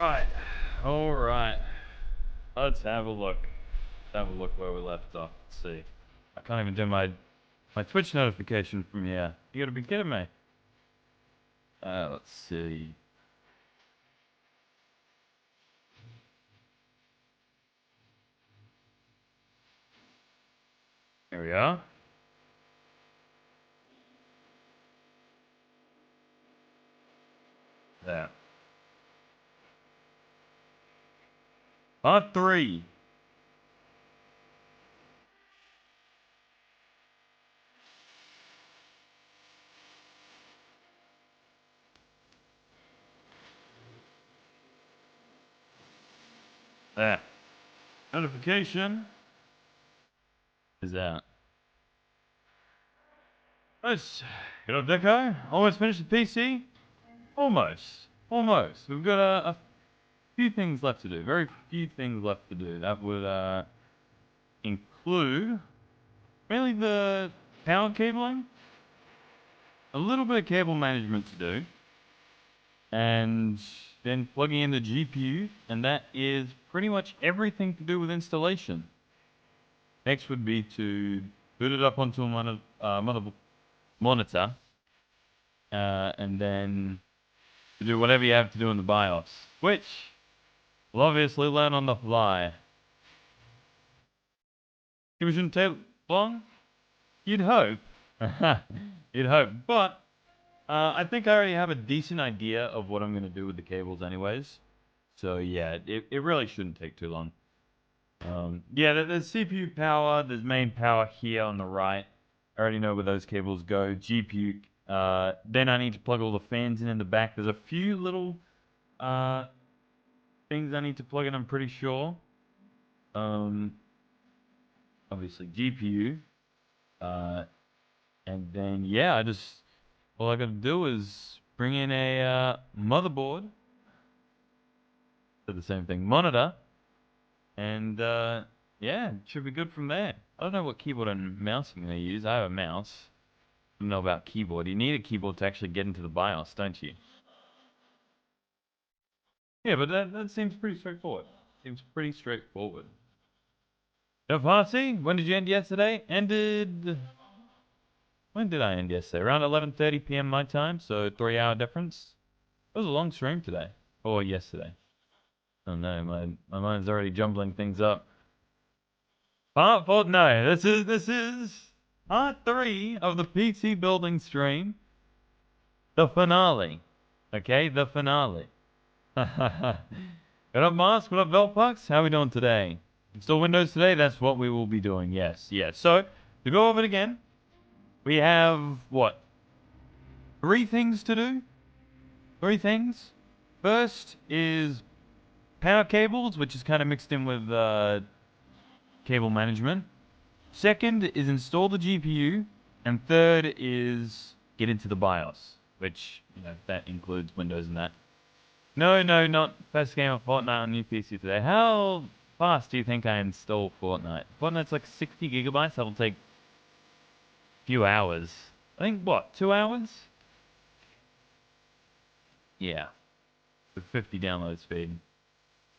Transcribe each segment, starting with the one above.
Right. All right. Let's have a look. Let's have a look where we left off. Let's see. I can't even do my Twitch notification from here. You gotta be kidding me. Let's see. Here we are. There. Part 3. There. Notification is out. Nice. Good old Deco. Almost finished the PC? Almost. Almost. We've got a few things left to do. Very few things left to do. That would include mainly the power cabling, a little bit of cable management to do, and then plugging in the GPU, and that is pretty much everything to do with installation. Next would be to boot it up onto a monitor, and then to do whatever you have to do in the BIOS, which we'll obviously learn on the fly. It shouldn't take long. You'd hope. You'd hope, but I think I already have a decent idea of what I'm going to do with the cables anyways. So yeah, it really shouldn't take too long. Yeah, there's CPU power, there's main power here on the right. I already know where those cables go. GPU, then I need to plug all the fans in the back. There's a few little things I need to plug in, I'm pretty sure. Obviously GPU. And then, yeah, all I gotta do is bring in a motherboard. Do the same thing, monitor. And, yeah, it should be good from there. I don't know what keyboard and mouse I'm gonna use. I have a mouse. I don't know about keyboard. You need a keyboard to actually get into the BIOS, don't you? Yeah, but that seems pretty straightforward. Seems pretty straightforward. Now, Farsi, when did you end yesterday? When did I end yesterday? Around 11:30 p.m. my time, so 3-hour difference. It was a long stream today. Or yesterday. Oh no, my mind's already jumbling things up. Part 4, no, this is part 3 of the PC building stream. The finale. Okay, the finale. What up, Mask? What up, Veltpucks? How are we doing today? Install Windows today? That's what we will be doing, yes, yes. So, to go over it again, we have, what? 3 things to do? 3 things? First is power cables, which is kind of mixed in with cable management. Second is install the GPU. And third is get into the BIOS, which, that includes Windows and that. No, not first game of Fortnite on new PC today. How fast do you think I install Fortnite? Fortnite's like 60 gigabytes. That'll take a few hours. I think, what, 2 hours? Yeah. With 50 download speed.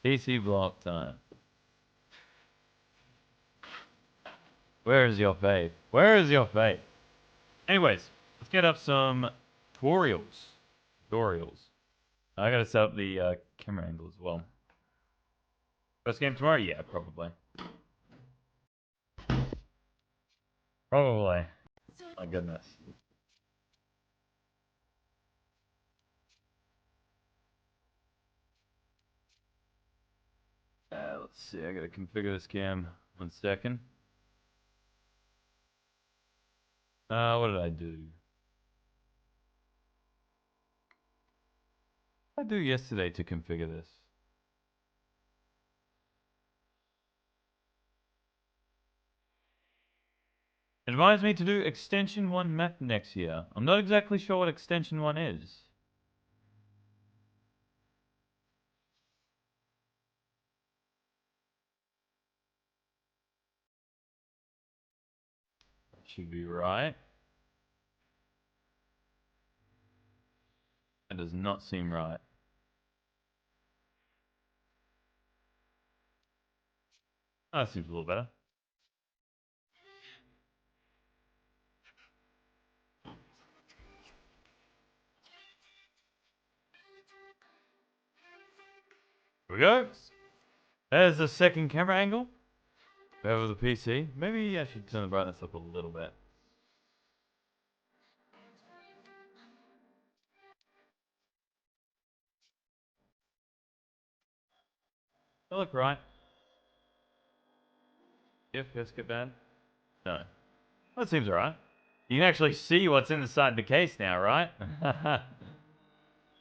PC block time. Where is your faith? Where is your faith? Anyways, let's get up some tutorials. I gotta set up the camera angle as well. First game tomorrow? Yeah, probably. Probably. My goodness. Let's see. I gotta configure this cam. 1 second. What did I do? What did I do yesterday to configure this? Advised me to do extension 1 map next year. I'm not exactly sure what extension 1 is. Should be right. That does not seem right. Oh, that seems a little better. Here we go. There's the second camera angle. Over the PC. Maybe I should turn the brightness up a little bit. That look right. If this get bad? No. That seems alright. You can actually see what's inside the case now, right?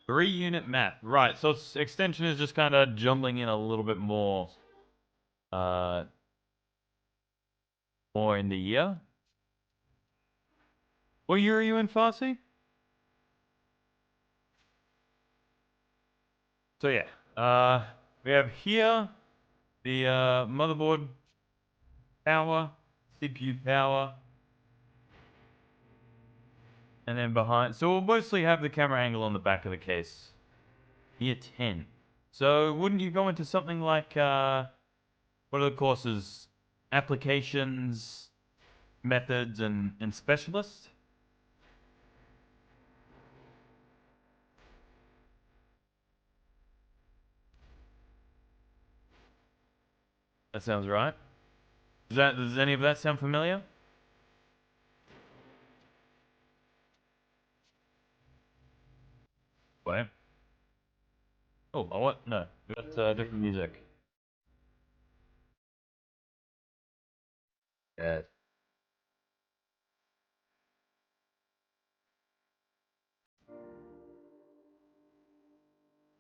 3-unit map. Right, so its extension is just kind of jumbling in a little bit more. More in the year. What year are you in, Farsi? So yeah, we have here the motherboard power, CPU power, and then behind. So we'll mostly have the camera angle on the back of the case. Year 10. So wouldn't you go into something like what are the courses? Applications, methods, and specialists? That sounds right. Does any of that sound familiar? Wait. Oh, what? No, we got different music. Yeah.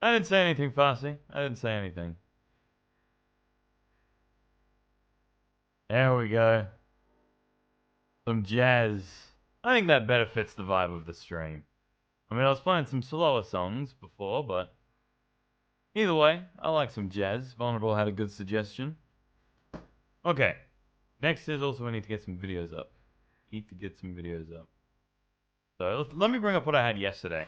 I didn't say anything, Farsi. I didn't say anything. There we go. Some jazz. I think that better fits the vibe of the stream. I mean, I was playing some slower songs before, but either way, I like some jazz. Vulnerable had a good suggestion. Okay. Next is also we need to get some videos up. Need to get some videos up. So let me bring up what I had yesterday.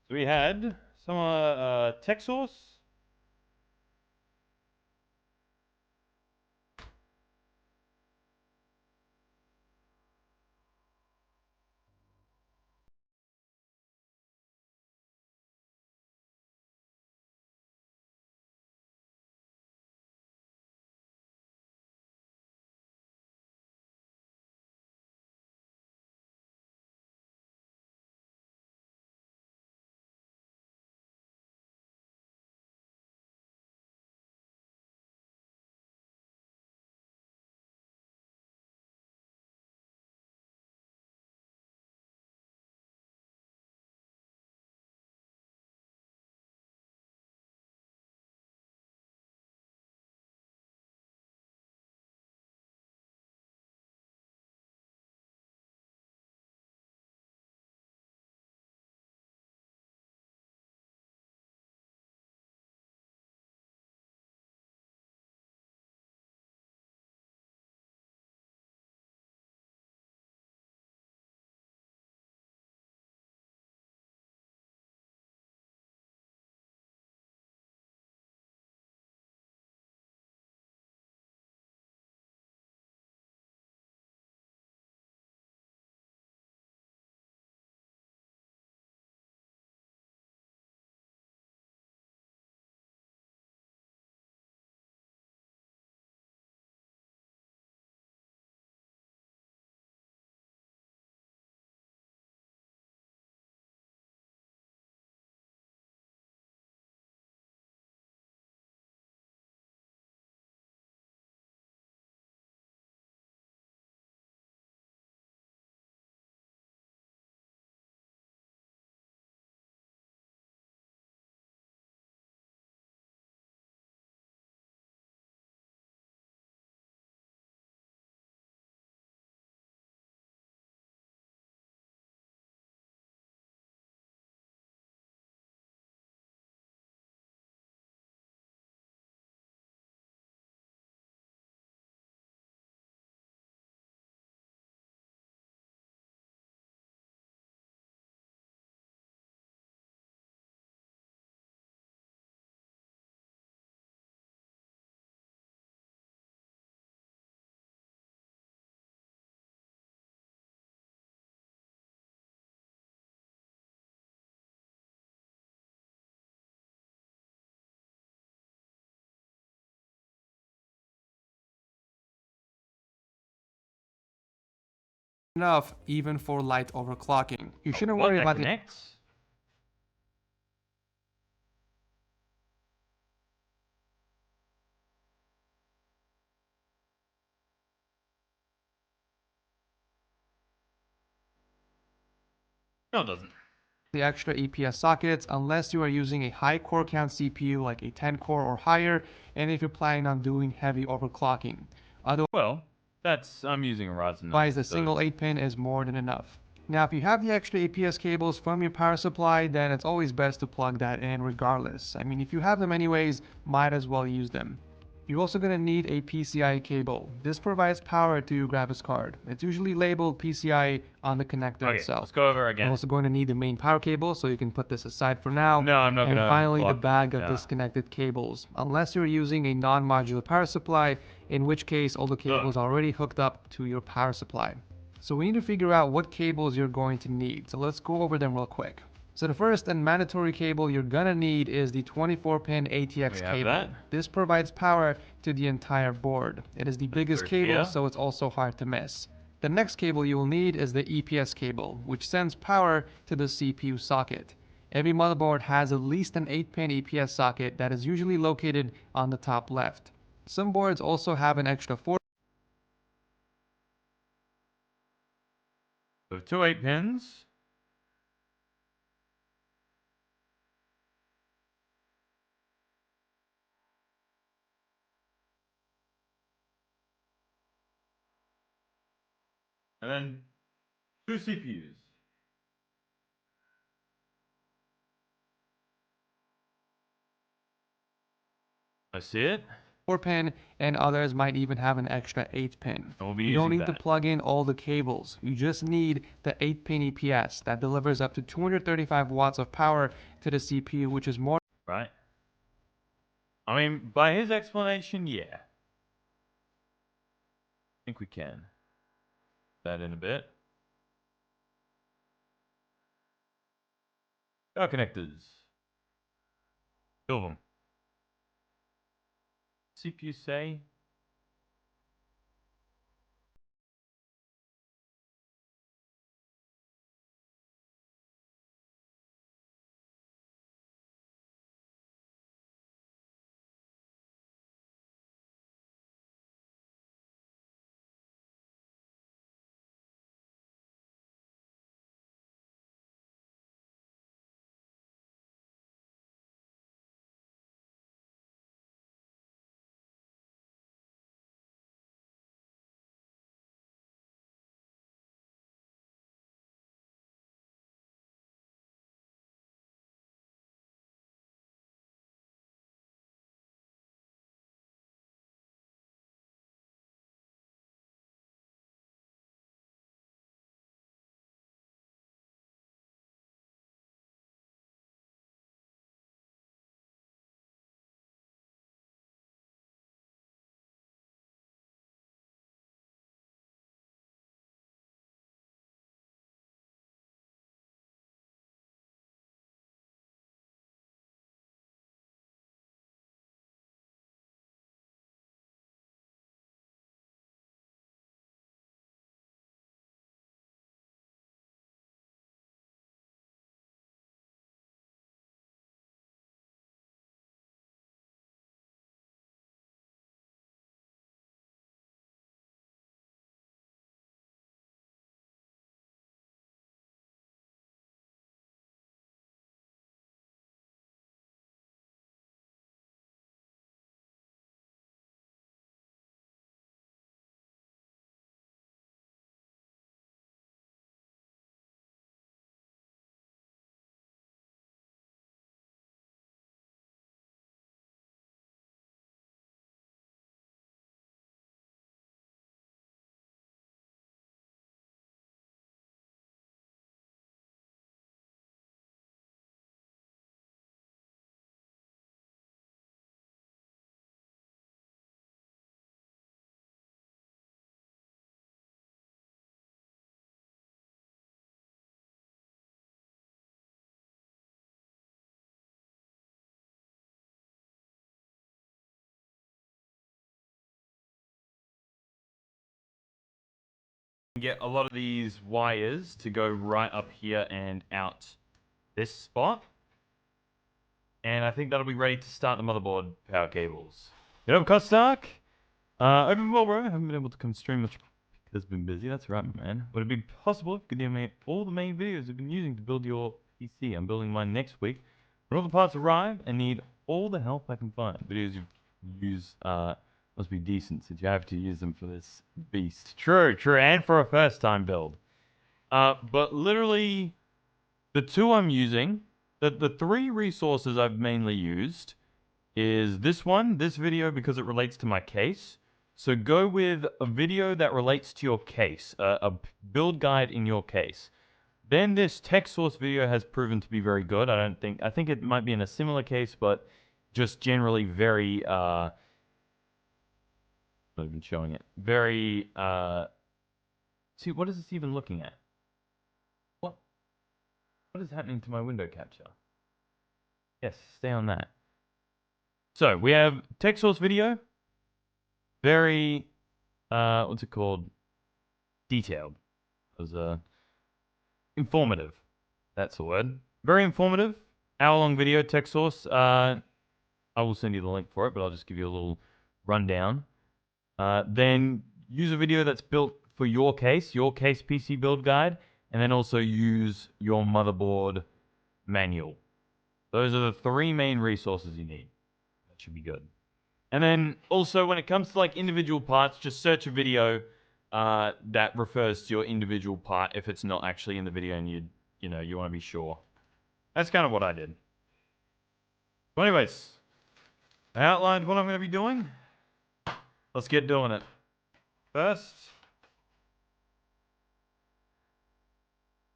So we had some tech source. enough even for light overclocking. You shouldn't What? worry That about the connects? No, it doesn't. extra EPS sockets unless you are using a high core count CPU like a 10 core or higher, and if you're planning on doing heavy overclocking. Well, I'm using a Ryzen 9, Otherwise, a so single 8 pin is more than enough. Now, if you have the extra APS cables from your power supply, then it's always best to plug that in regardless. I mean, if you have them anyways, might as well use them. You're also going to need a PCI cable. This provides power to your graphics card. It's usually labeled PCI on the connector okay, itself. let's go over You're again. also going to need the main power cable, so you can put this aside for now. No, I'm not And gonna finally, the block. bag of Yeah. disconnected cables. Unless you're using a non-modular power supply, in which case all the cables are already hooked up to your power supply. So we need to figure out what cables you're going to need. So let's go over them real quick. So the first and mandatory cable you're gonna need is the 24-pin ATX We have cable. that. This provides power to the entire board. It is the biggest Third cable, here. so it's also hard to miss. The next cable you will need is the EPS cable, which sends power to the CPU socket. Every motherboard has at least an 8-pin EPS socket that is usually located on the top left. Some boards also have an extra 4 So 2 8 pins. And then 2 CPUs. I see it. 4-pin, and others might even have an extra 8-pin. And we'll be You don't using need to that. plug in all the cables. You just need the 8-pin EPS that delivers up to 235 watts of power to the CPU, which is more Right? I mean, by his explanation, yeah. I think we can. That in a bit. Power connectors. 2 of them. CPU say get a lot of these wires to go right up here and out this spot. And I think that'll be ready to start the motherboard power cables. You know, Kostark? Open well, bro. I haven't been able to come stream much because I've been busy. That's right, man. Would it be possible if you could animate all the main videos you've been using to build your PC? I'm building mine next week. When all the parts arrive, I need all the help I can find. Videos you use must be decent since you have to use them for this beast. True, and for a first time build. But literally, the two I'm using, the three resources I've mainly used is this one, this video, because it relates to my case. So go with a video that relates to your case, a build guide in your case. Then this tech source video has proven to be very good. I think it might be in a similar case, but just generally very, not even showing it, very, see, what is this even looking at? What is happening to my window capture? Yes, stay on that. So we have tech source video, very, what's it called? Detailed. It was informative. That's the word. Very informative. Hour-long video, tech source. I will send you the link for it, but I'll just give you a little rundown. Then use a video that's built for your case PC build guide, and then also use your motherboard manual. Those are the three main resources you need. That should be good. And then also when it comes to like individual parts, just search a video that refers to your individual part if it's not actually in the video and you want to be sure. That's kind of what I did. But anyways, I outlined what I'm going to be doing. Let's get doing it. First,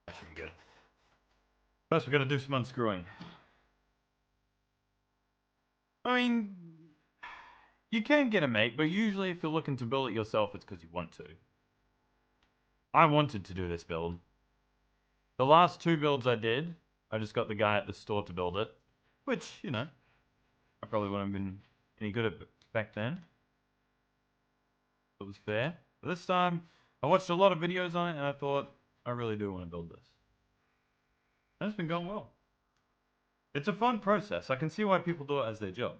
that should be good. First, we're going to do some unscrewing. I mean, you can get a mate, but usually if you're looking to build it yourself, it's because you want to. I wanted to do this build. The last two builds I did, I just got the guy at the store to build it. Which, I probably wouldn't have been any good at back then. It was fair. But this time, I watched a lot of videos on it and I thought, I really do want to build this. And it's been going well. It's a fun process. I can see why people do it as their job.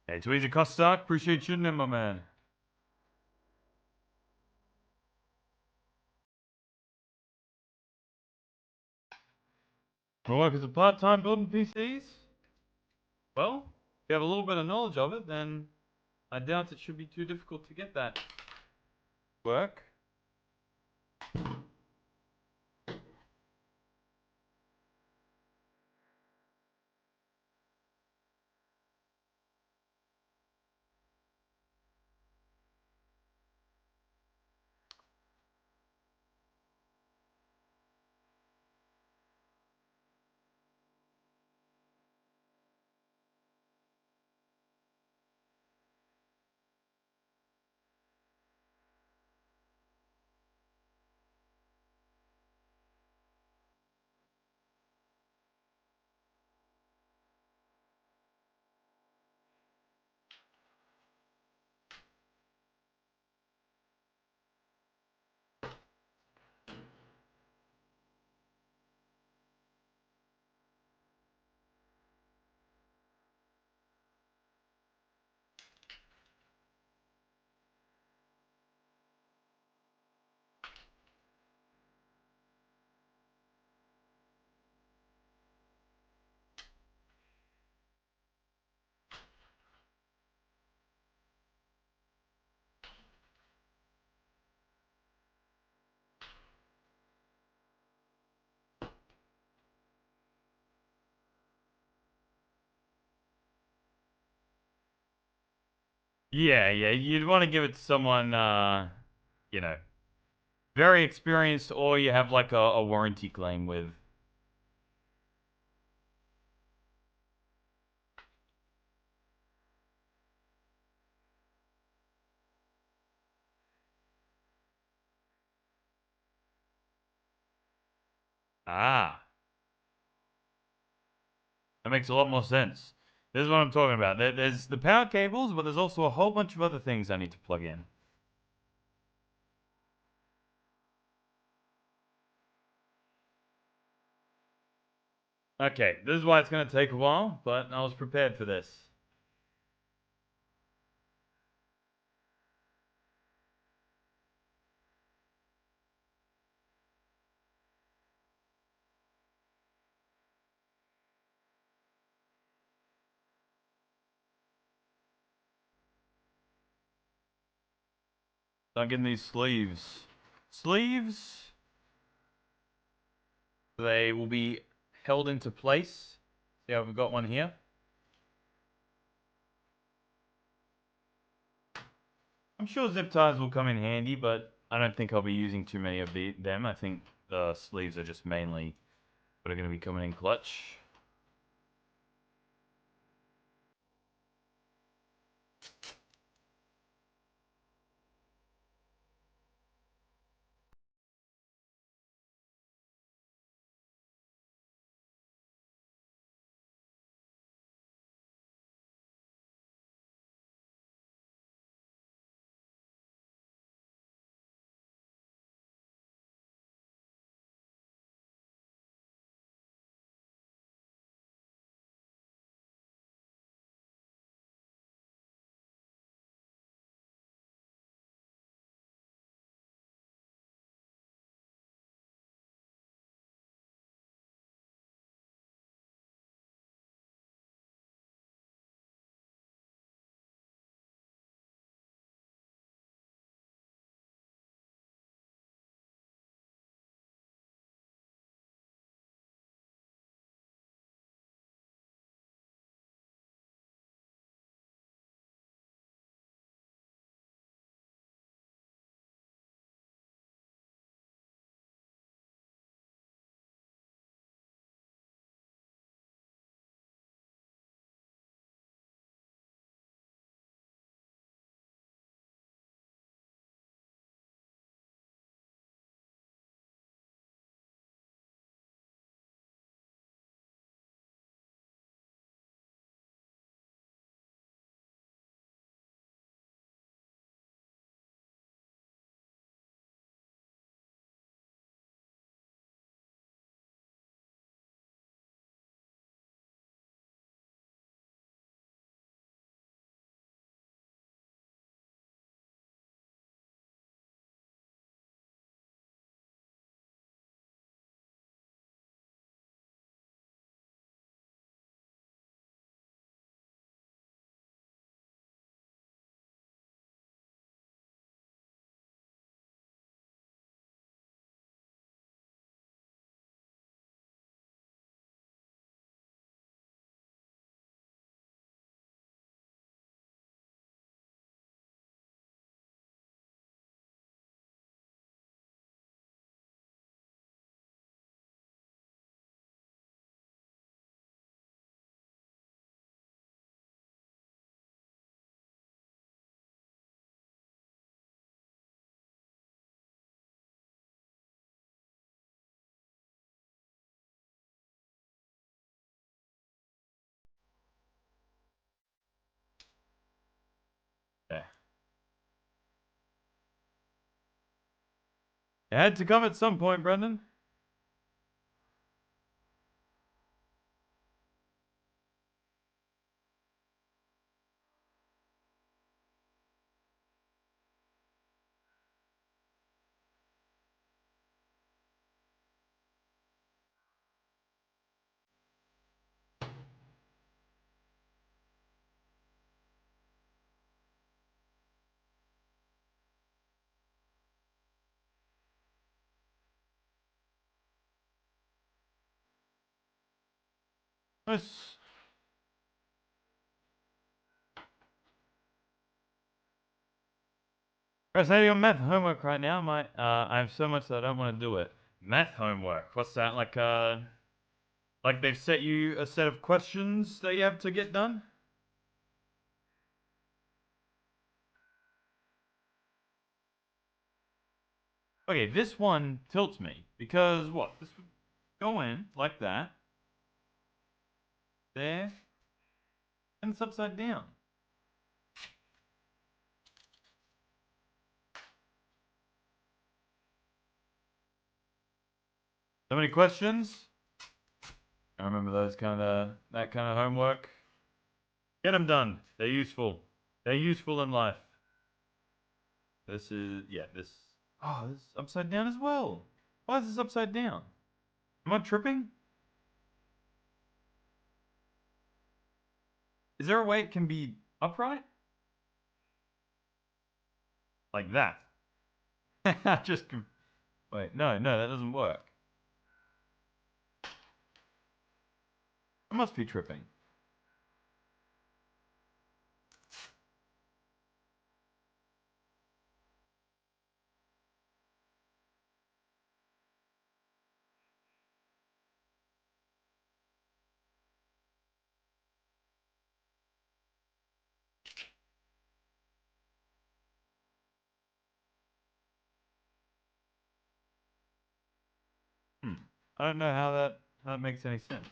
Hey, too easy, Kostak. Appreciate you shooting in, my man. My work is a part-time building PCs. Well, if you have a little bit of knowledge of it, then I doubt it should be too difficult to get that work. Yeah, you'd want to give it to someone, very experienced, or you have like a warranty claim with. Ah. That makes a lot more sense. This is what I'm talking about. There's the power cables, but there's also a whole bunch of other things I need to plug in. Okay, this is why it's going to take a while, but I was prepared for this. Start getting these sleeves. Sleeves, they will be held into place. See how we've got one here? I'm sure zip ties will come in handy, but I don't think I'll be using too many of them. I think the sleeves are just mainly what are going to be coming in clutch. Okay. It had to come at some point, Brendan. Let's... Fascinating on math homework right now. I have so much that I don't want to do it. Math homework. What's that? Like they've set you a set of questions that you have to get done? Okay, this one tilts me because what? This would go in like that. there, and it's upside down. So many questions? I remember that kind of homework. Get them done. They're useful. They're useful in life. This is, yeah, this. Oh, this is upside down as well. Why is this upside down? Am I tripping? Is there a way it can be upright? Like that? Just. Wait, no, that doesn't work. I must be tripping. I don't know how that makes any sense.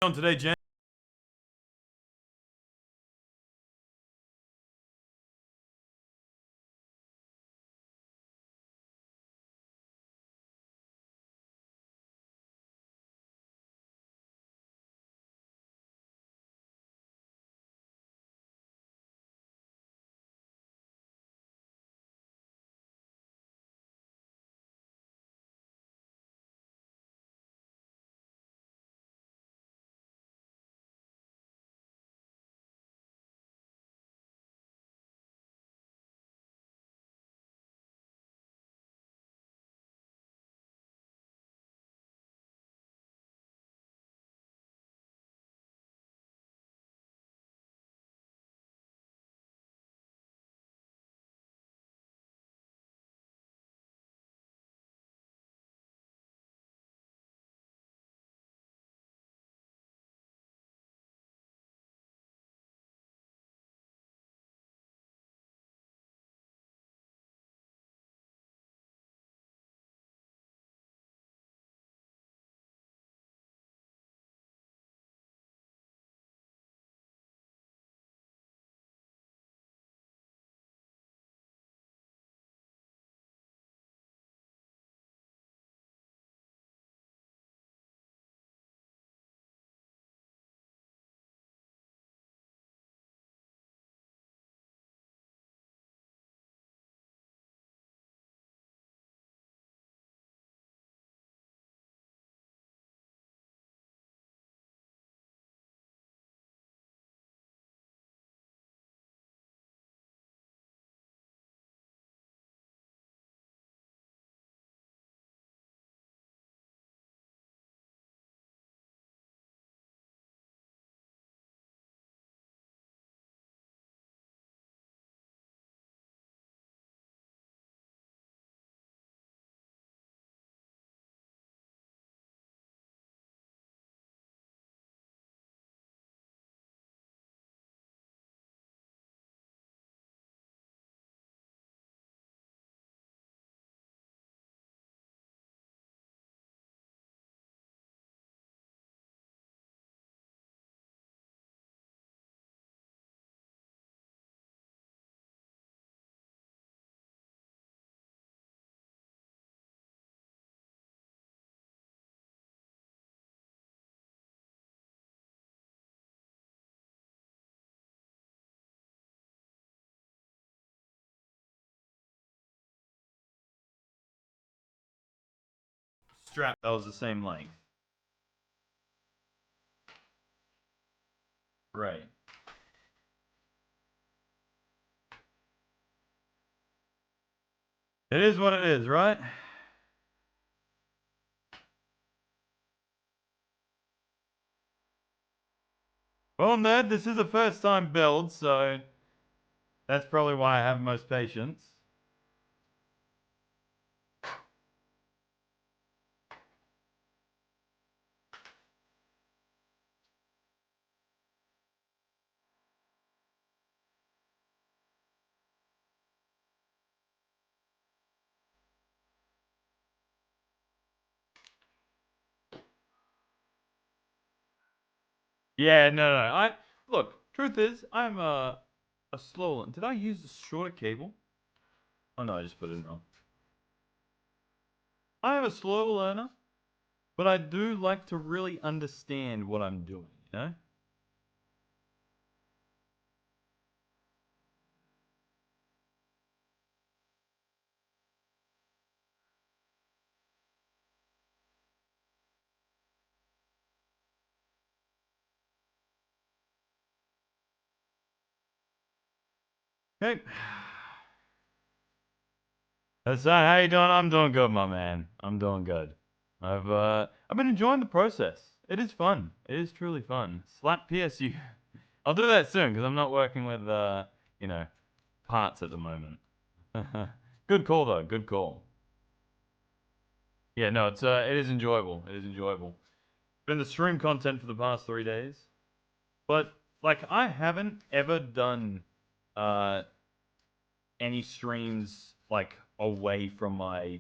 On today, Jen. strap that was the same length. Right. It is what it is, right? Well, Ned, this is a first time build, so that's probably why I have most patience. Yeah, no. Look. Truth is, I'm a slow one. Did I use a shorter cable? Oh no, I just put it in wrong. I am a slow learner, but I do like to really understand what I'm doing, you know? Okay. That's how you doing? I'm doing good, my man. I'm doing good. I've been enjoying the process. It is fun. It is truly fun. Slap PSU. I'll do that soon because I'm not working with you know, parts at the moment. Good call though. Good call. Yeah, no, it is enjoyable. It is enjoyable. Been the stream content for the past 3 days, but like I haven't ever done uh any streams like away from my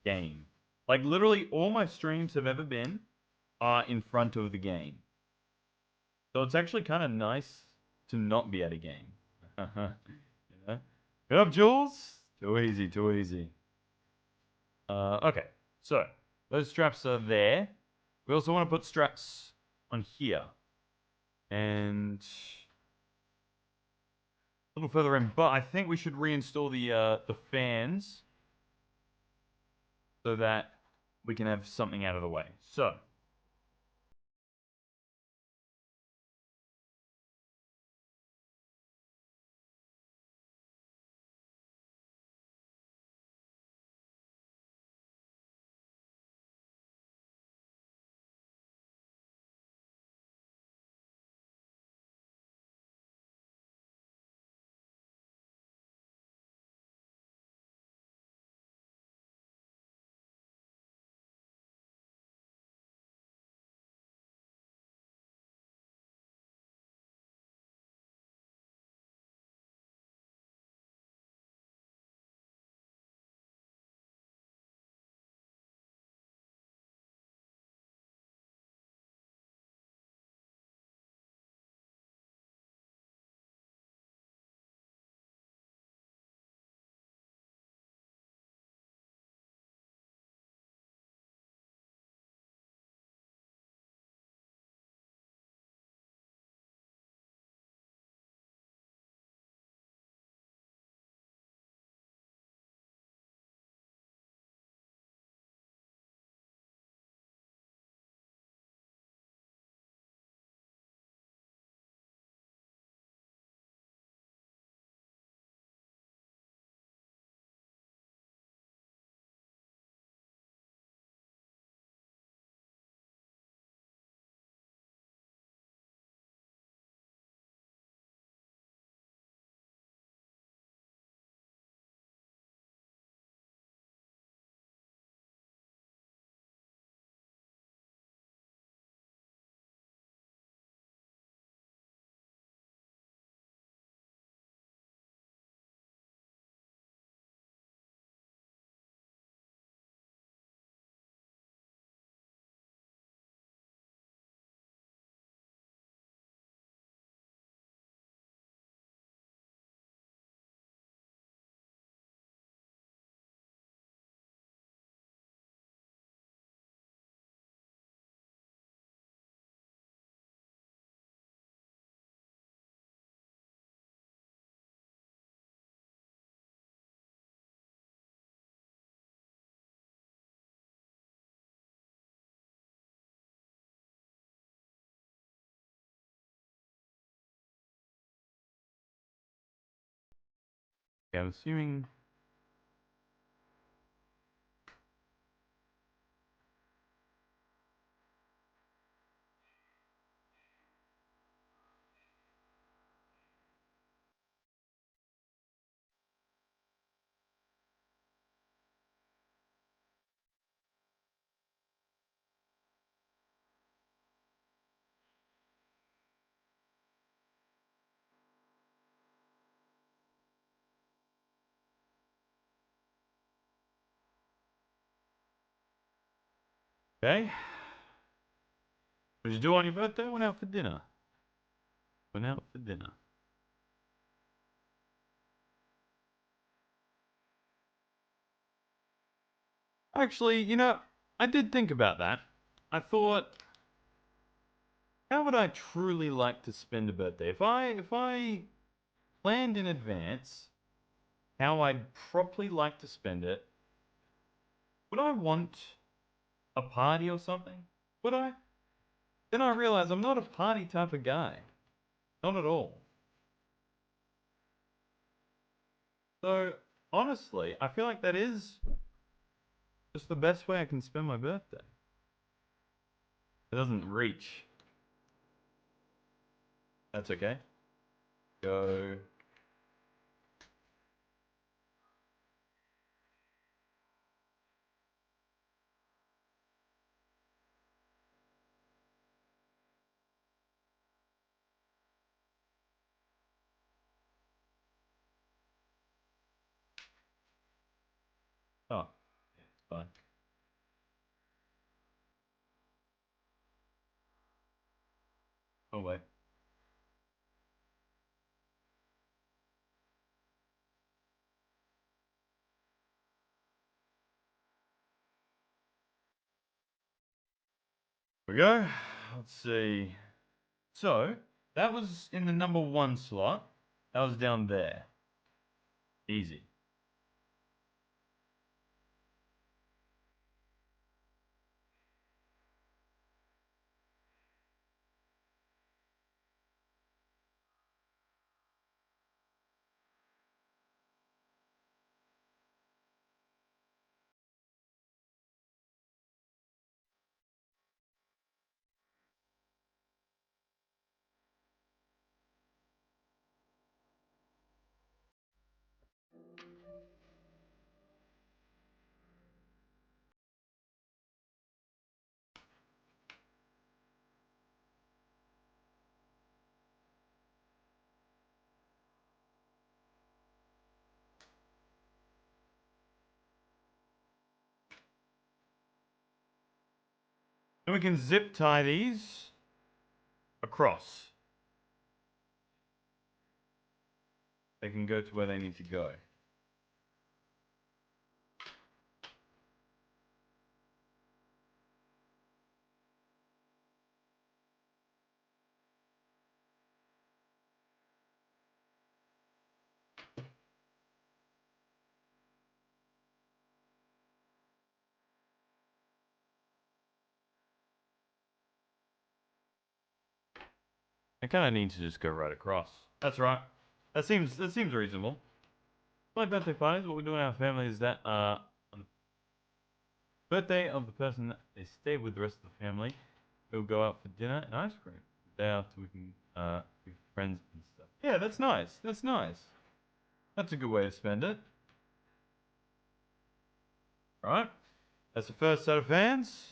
game. Like literally all my streams have ever been are in front of the game. So it's actually kind of nice to not be at a game. You know? Good up, Jules. Too easy, too easy. Okay, so those straps are there. We also want to put straps on here and a little further in, but I think we should reinstall the fans so that we can have something out of the way. So Okay, I'm assuming. Okay. What did you do on your birthday? Went out for dinner. Went out for dinner. Actually, I did think about that. I thought, how would I truly like to spend a birthday? If I planned in advance how I'd properly like to spend it, would I want a party or something? Would I? Then I realize I'm not a party type of guy. Not at all. So, honestly, I feel like that is just the best way I can spend my birthday. It doesn't reach. That's okay. Go. Oh, yeah, it's fine. Oh, wait. Here we go. Let's see. So, that was in the number one slot. That was down there. Easy. Then we can zip tie these across. They can go to where they need to go. I kind of need to just go right across. That's right. That seems reasonable. My birthday party is what we do in our family is that on the birthday of the person that they stay with the rest of the family, we'll go out for dinner and ice cream. The day after we can be friends and stuff. Yeah, that's nice. That's nice. That's a good way to spend it. Right? That's the first set of fans.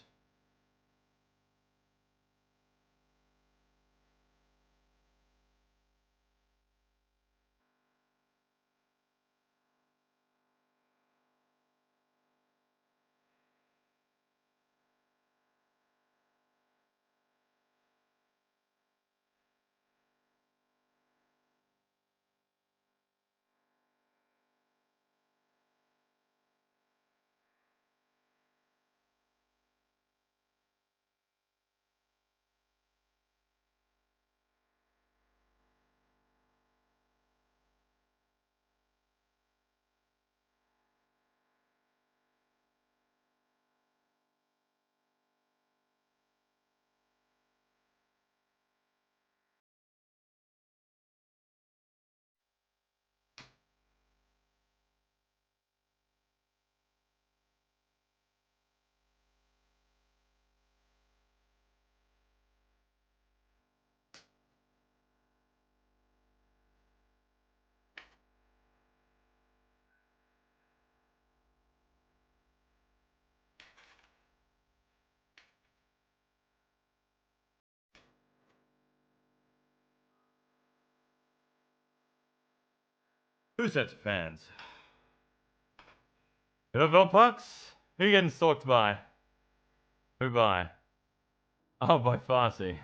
Who sets fans? NFL pucks? Who you getting stalked by? Who by? Oh, by Farsi.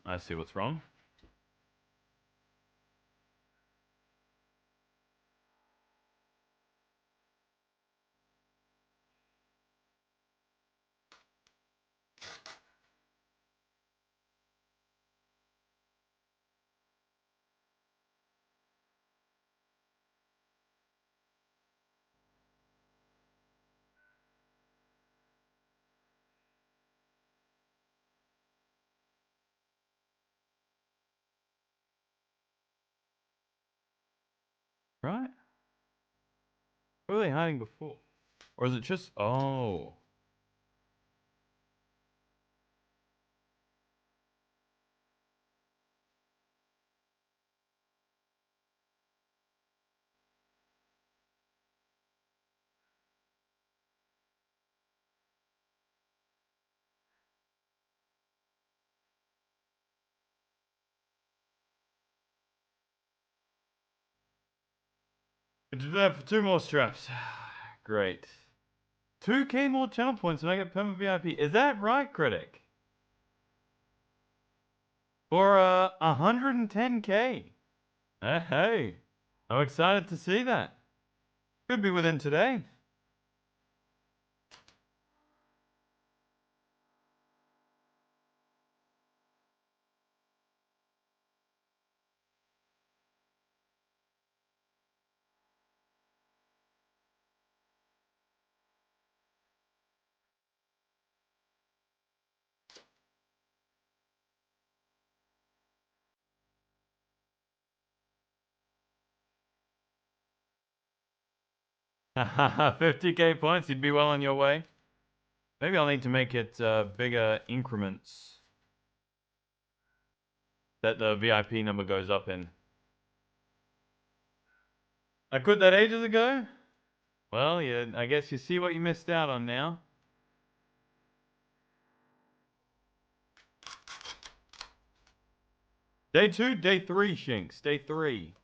I see what's wrong. Right? What were they hiding before? Or is it just... Oh. Good to that for 2 more straps. Great. 2k more channel points and I get permanent VIP. Is that right, Critic? For 110k. Hey, I'm excited to see that. Could be within today. Haha, 50k points, you'd be well on your way. Maybe I'll need to make it bigger increments that the VIP number goes up in. I quit that ages ago? Well, yeah, I guess you see what you missed out on now. Day 2, day 3, Shinx. Day 3.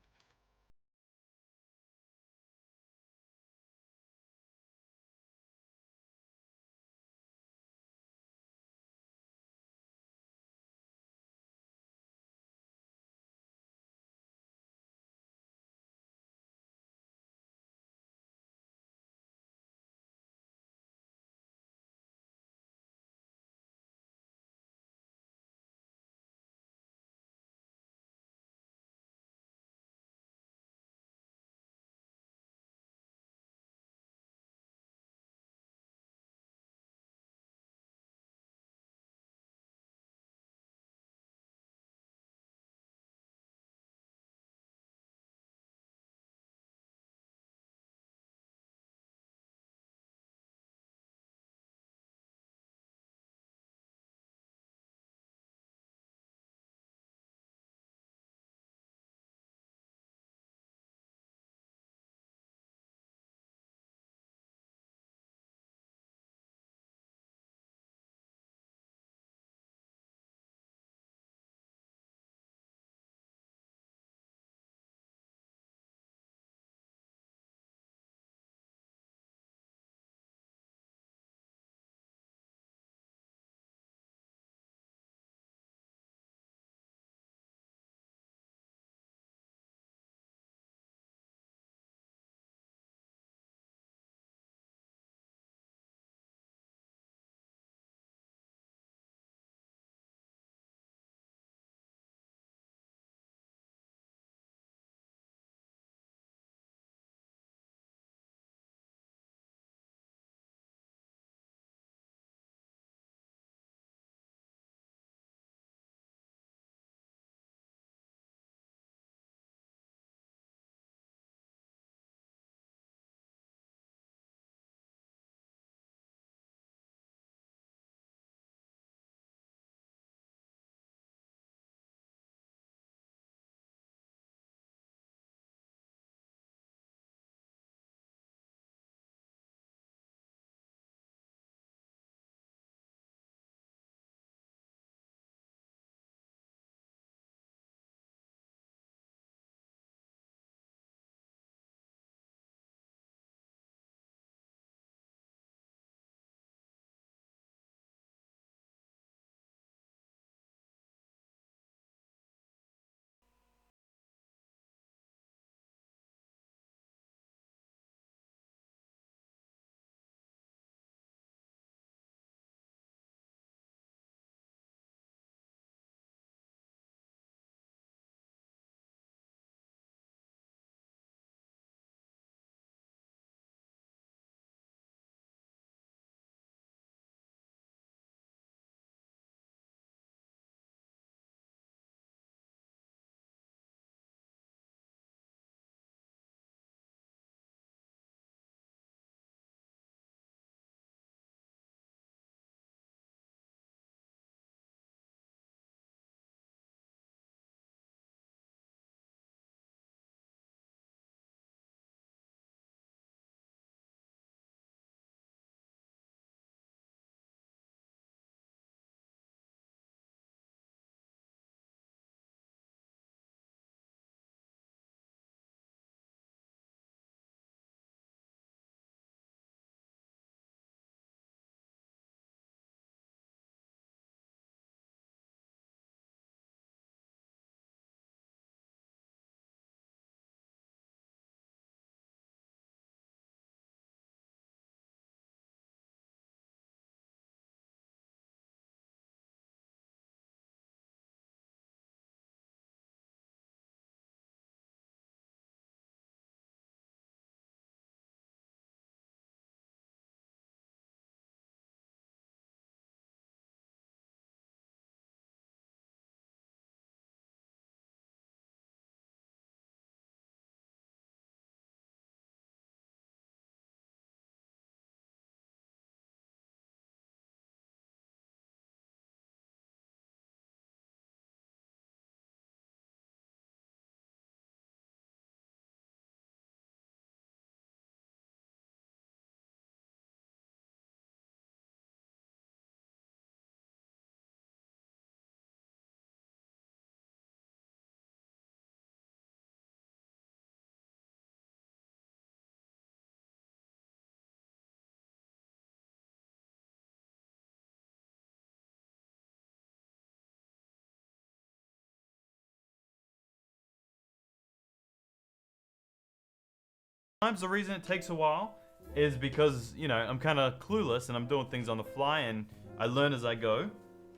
Sometimes the reason it takes a while is because, you know, I'm kind of clueless and I'm doing things on the fly and I learn as I go.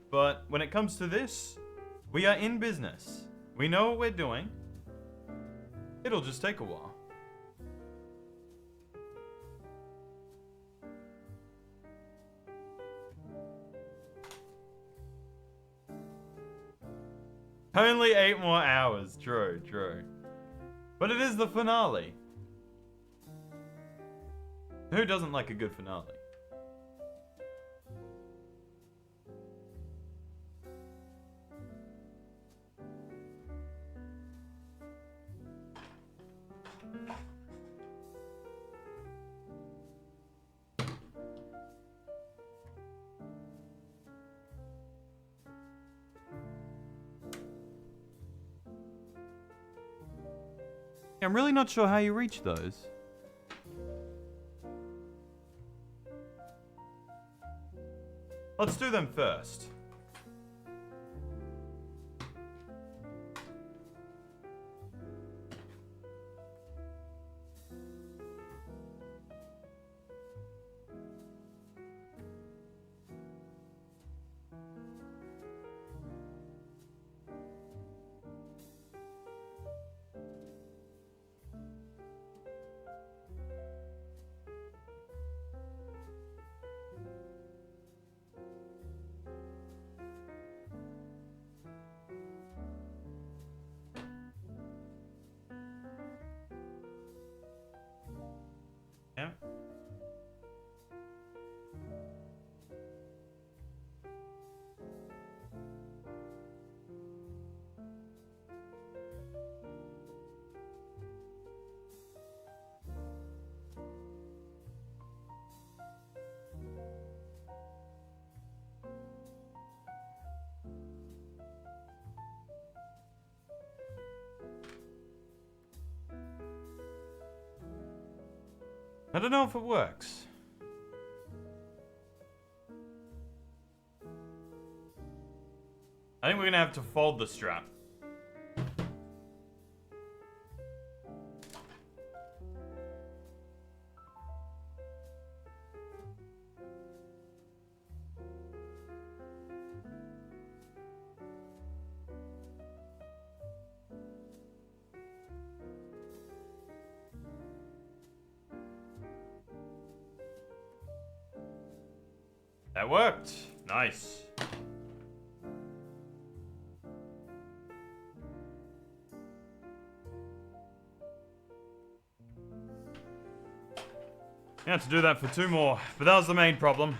But when it comes to this, we are in business. We know what we're doing. It'll just take a while. Only 8 more hours. True, true. But it is the finale. Who doesn't like a good finale? I'm really not sure how you reach those. Let's do them first. Yeah. I don't know if it works. I think we're gonna have to fold the strap. That worked. Nice. You have to do that for 2 more, but that was the main problem.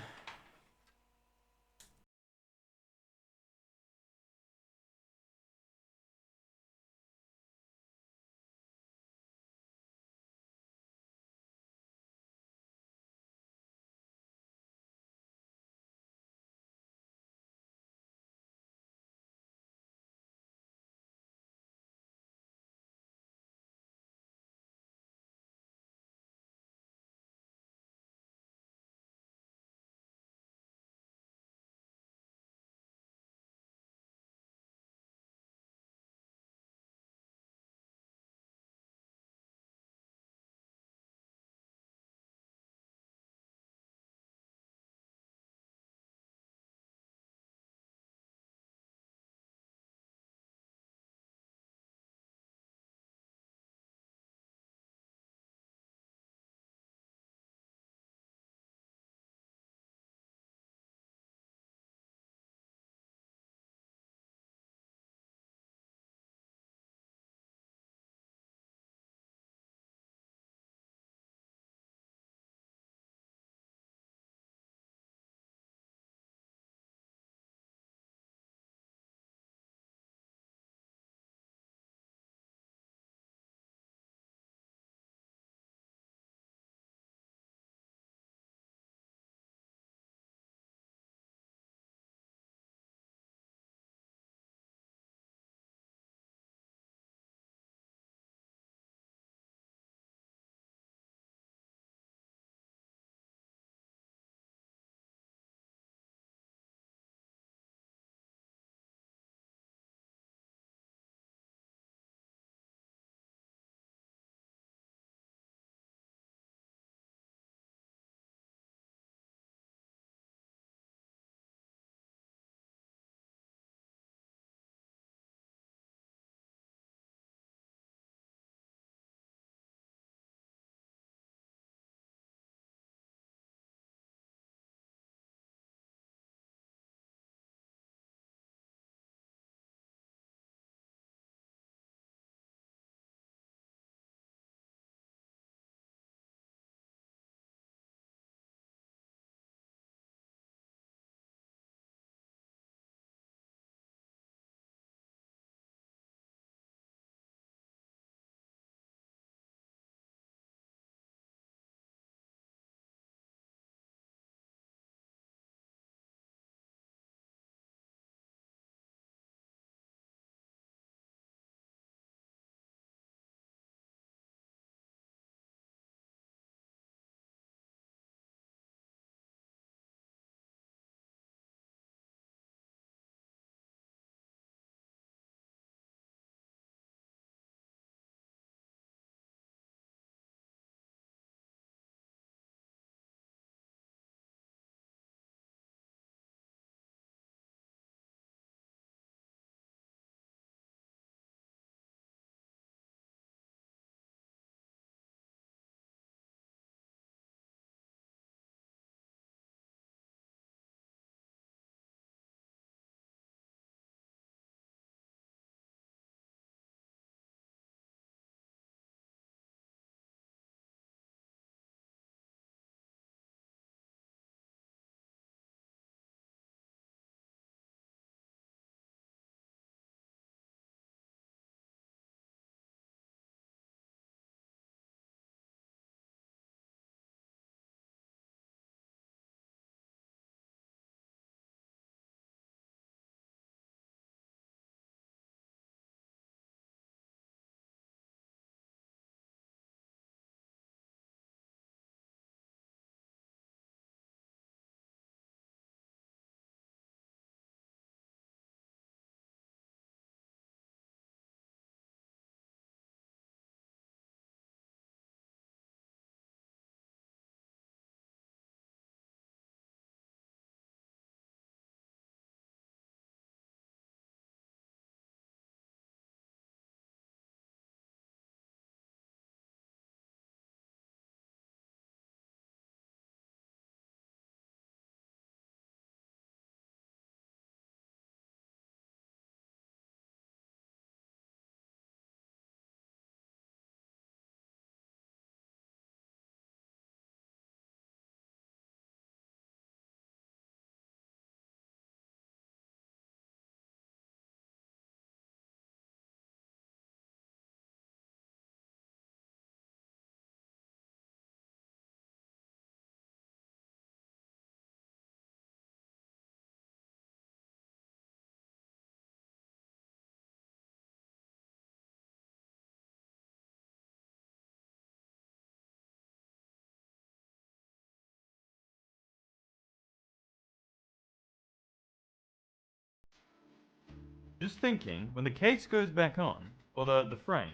Just thinking, when the case goes back on, or the frame,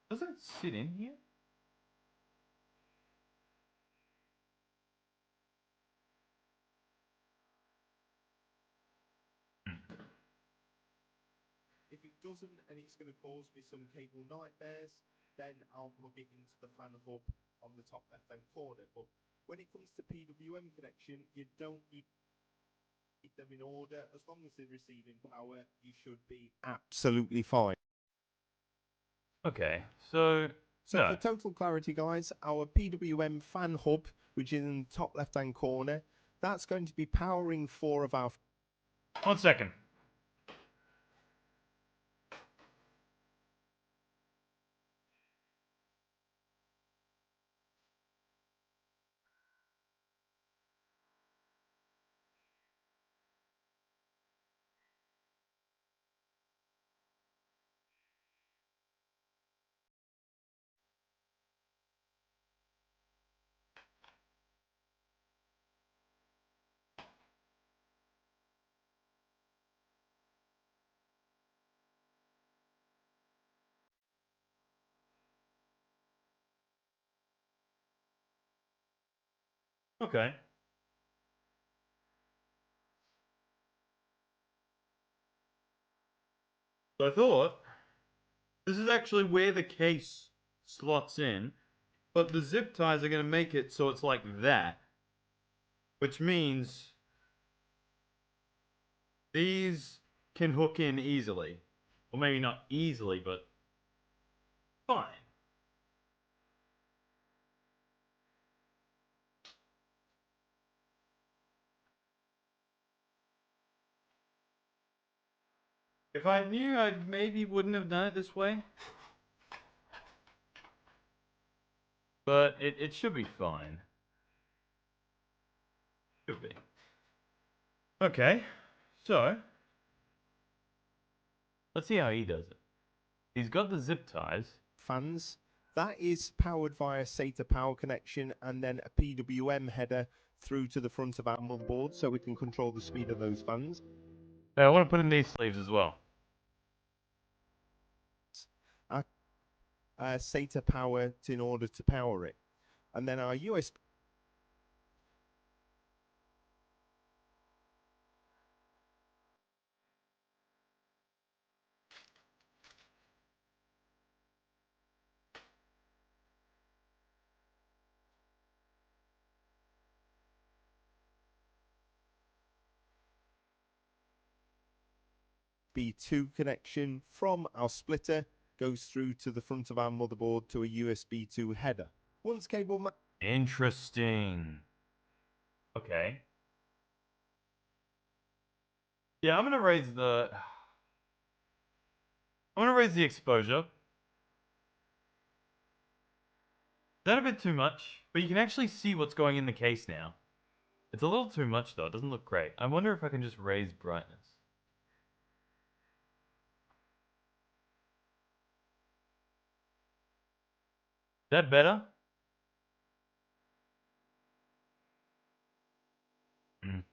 doesn't it sit in here? If it doesn't and it's going to cause me some cable nightmares, then I'll plug it into the fan hub on the top left hand corner. But when it comes to PWM connection, you don't need them in order. As long as they're receiving power, you should be absolutely fine. Okay, so So no. for total clarity, guys, our PWM fan hub, which is in the top left hand corner, that's going to be powering 4 of our 1 second. Okay. So I thought this is actually where the case slots in, but the zip ties are going to make it so it's like that, which means these can hook in easily. Or maybe not easily, but fine. If I knew, I maybe wouldn't have done it this way. But it should be fine. Should be. Okay, so let's see how he does it. He's got the zip ties. fans. That is powered via SATA power connection and then a PWM header through to the front of our motherboard so we can control the speed of those fans. Now I want to put in these sleeves as well. SATA power in order to power it. And then our USB B2 connection from our splitter goes through to the front of our motherboard to a USB 2 header. Once cable Interesting. Okay. Yeah, I'm gonna raise the exposure. Is that a bit too much? But you can actually see what's going in the case now. It's a little too much though, it doesn't look great. I wonder if I can just raise brightness. Is that better? Mm.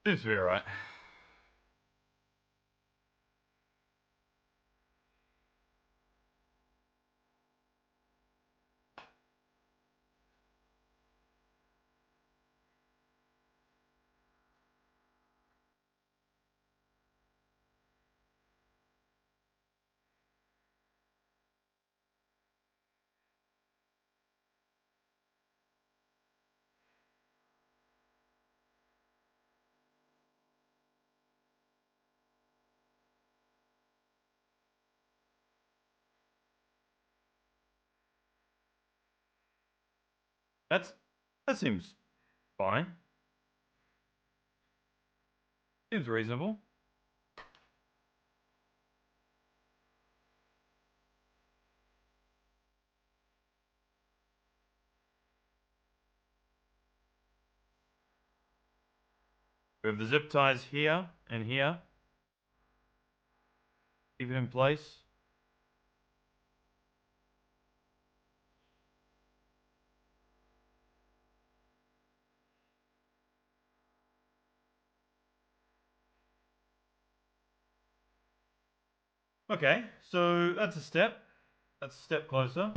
Seems to be alright. That seems fine. Seems reasonable. We have the zip ties here and here. Keep it in place. Okay, so that's a step. That's a step closer.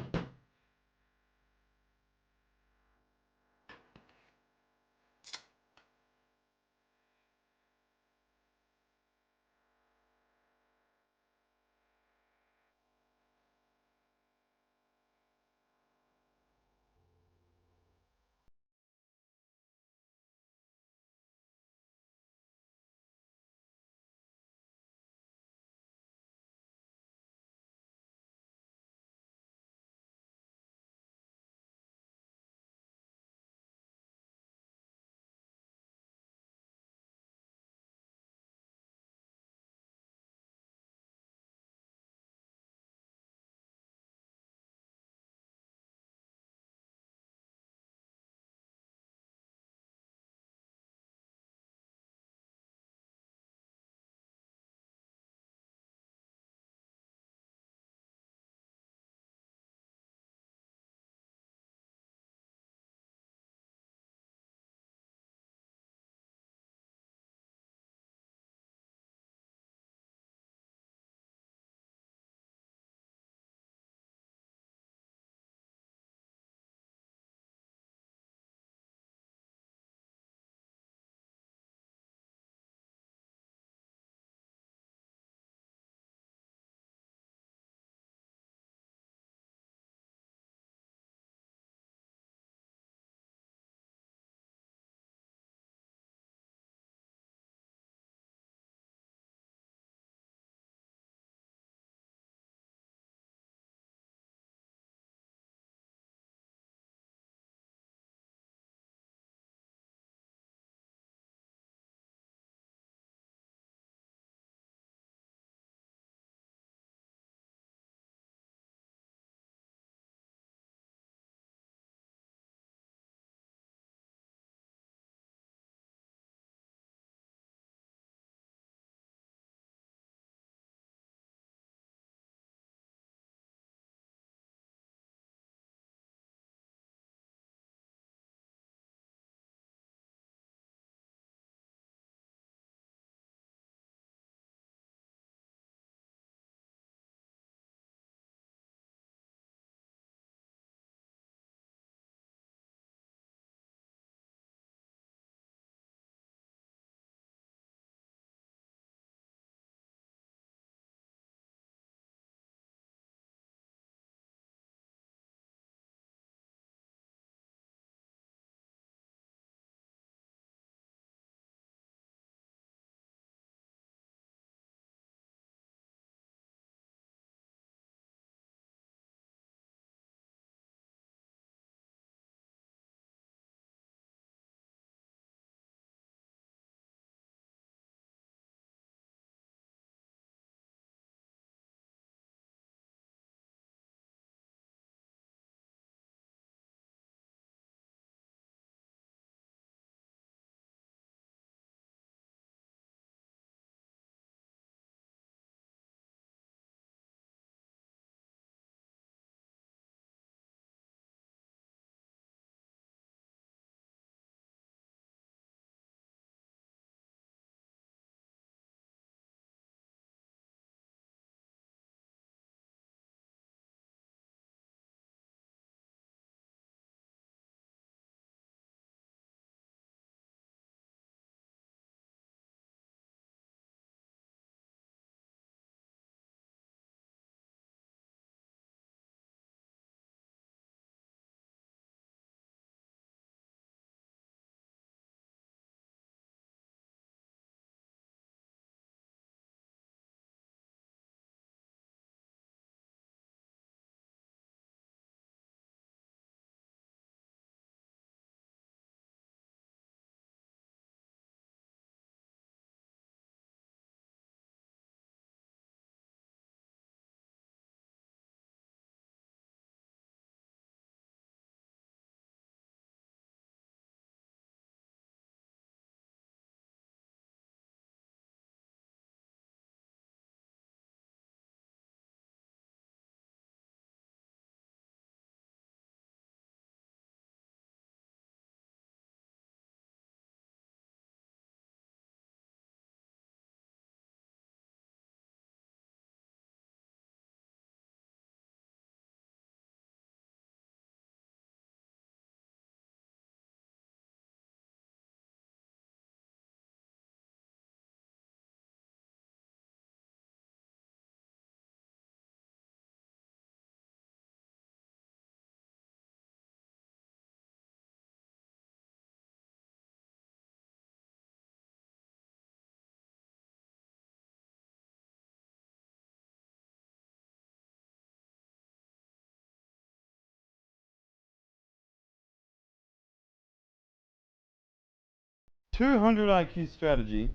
200 IQ strategy.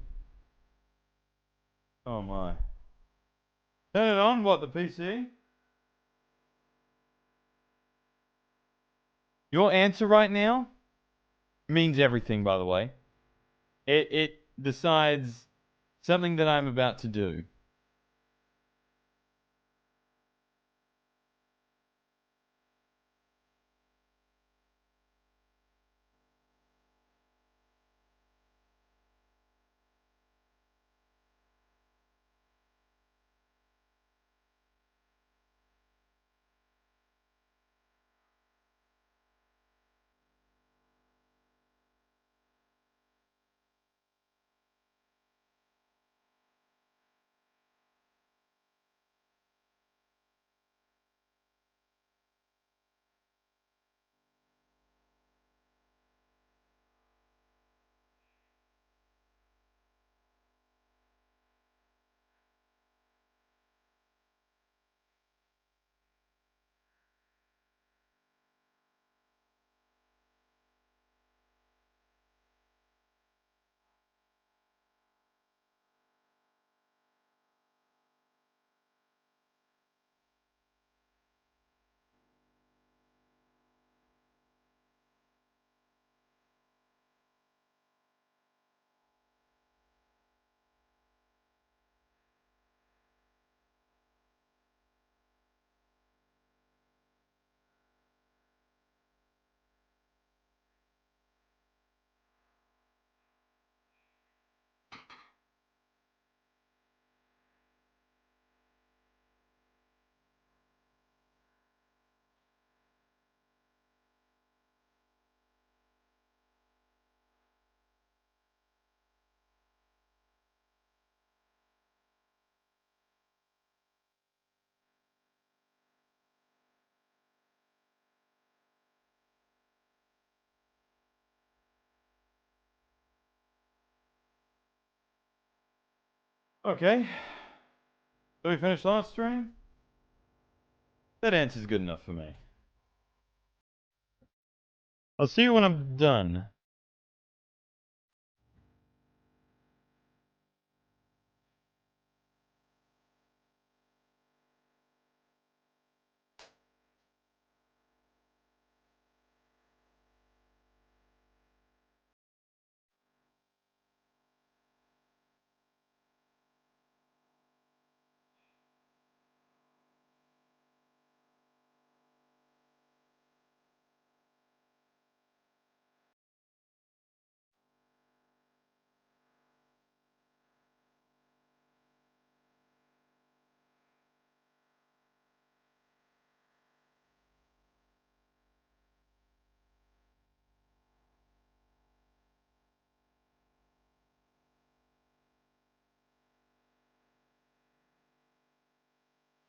Oh my. Turn it on, what, the PC? Your answer right now means everything, by the way. It decides something that I'm about to do. Okay. So we finished last stream? That answer's good enough for me. I'll see you when I'm done.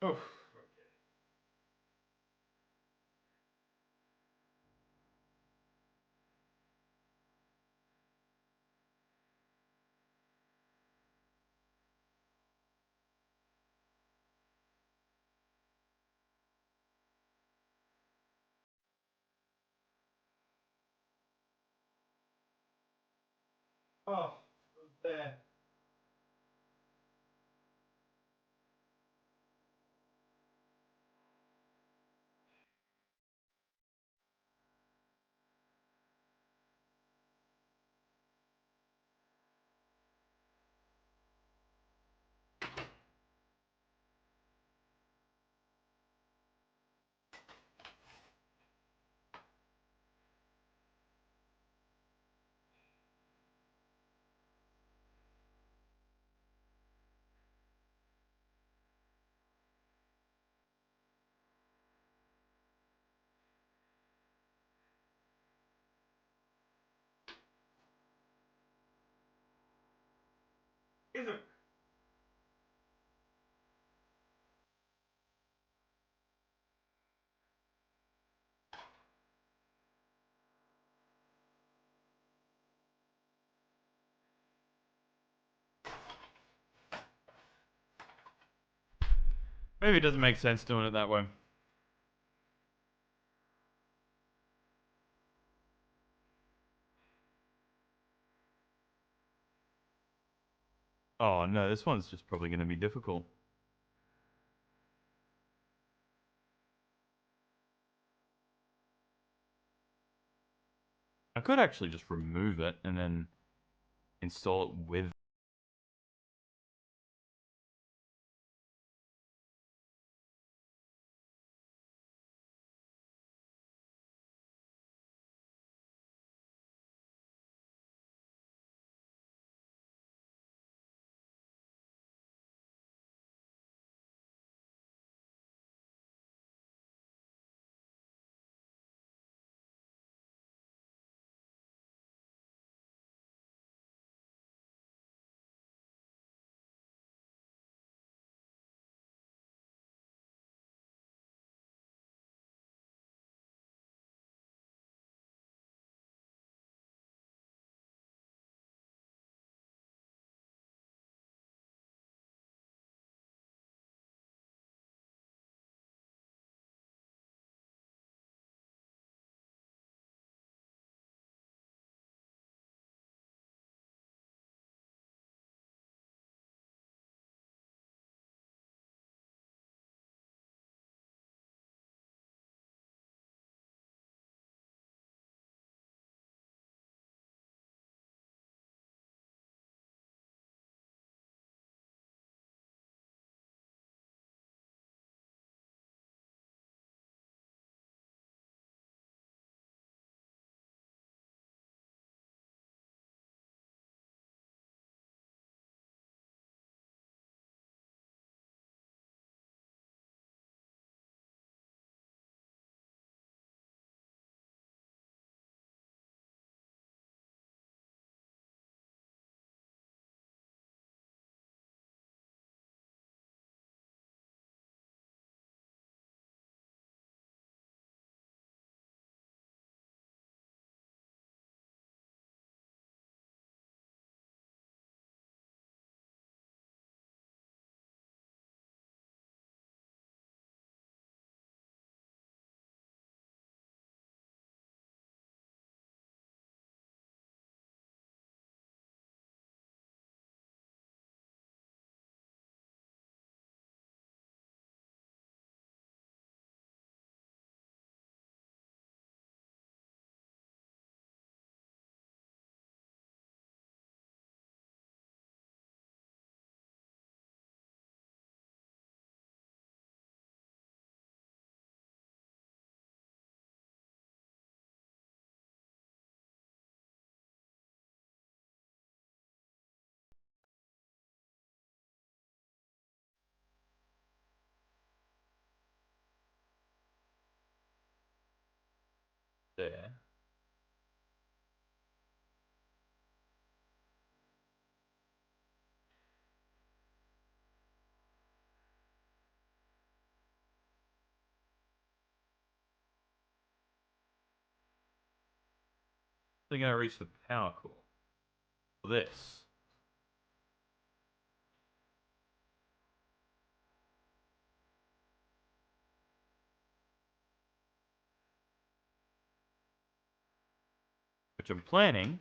Oh. Oh, there. Is it? Maybe it doesn't make sense doing it that way. Oh no, this one's just probably going to be difficult. I could actually just remove it and then install it with. There. They're going to reach the power core. This. Which I'm planning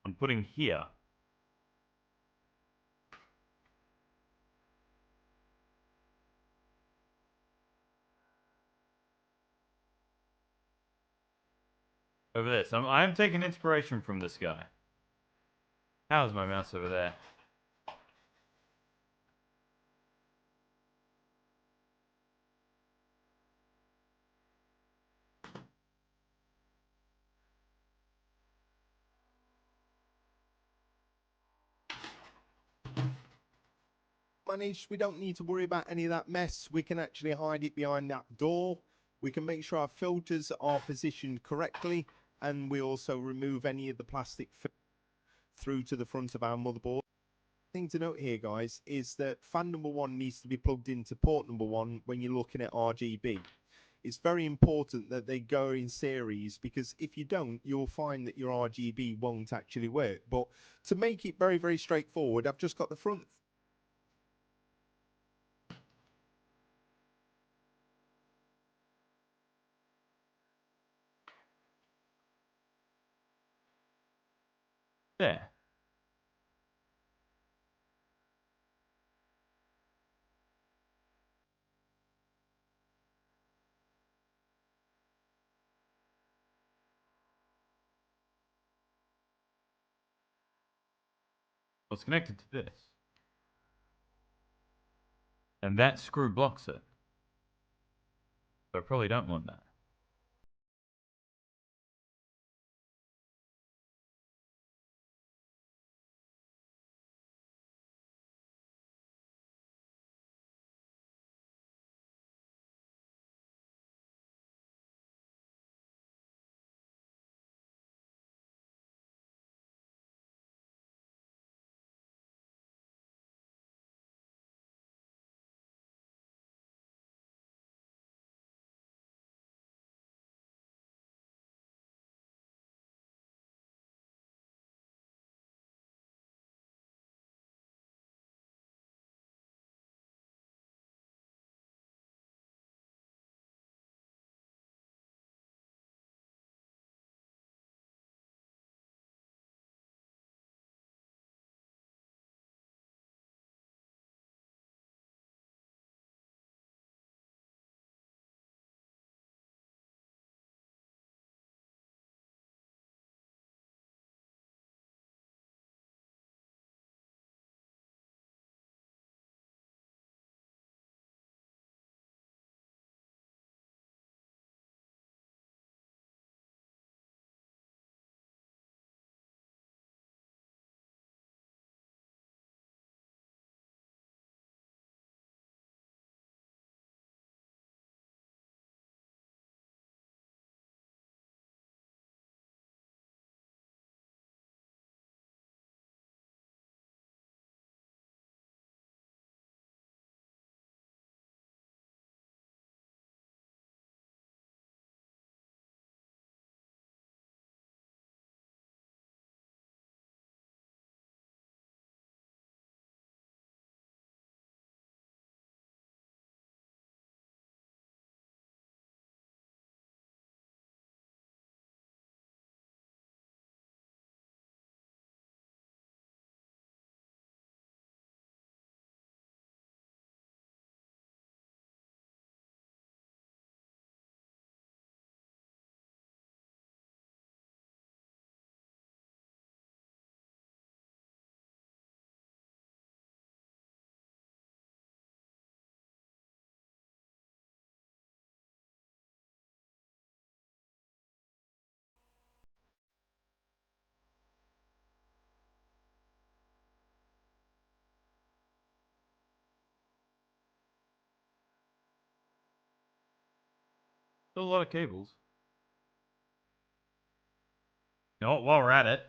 on putting here. Over there. So I'm taking inspiration from this guy. How's my mouse over there? Managed, we don't need to worry about any of that mess. We can actually hide it behind that door. We can make sure our filters are positioned correctly, and we also remove any of the plastic through to the front of our motherboard. Thing to note here, guys, is that fan number 1 needs to be plugged into port number 1 when you're looking at RGB. It's very important that they go in series, because if you don't, you'll find that your RGB won't actually work. But to make it very, very straightforward, I've just got the front. There. Well, it's connected to this. And that screw blocks it. So I probably don't want that. Still a lot of cables. You know what, while we're at it,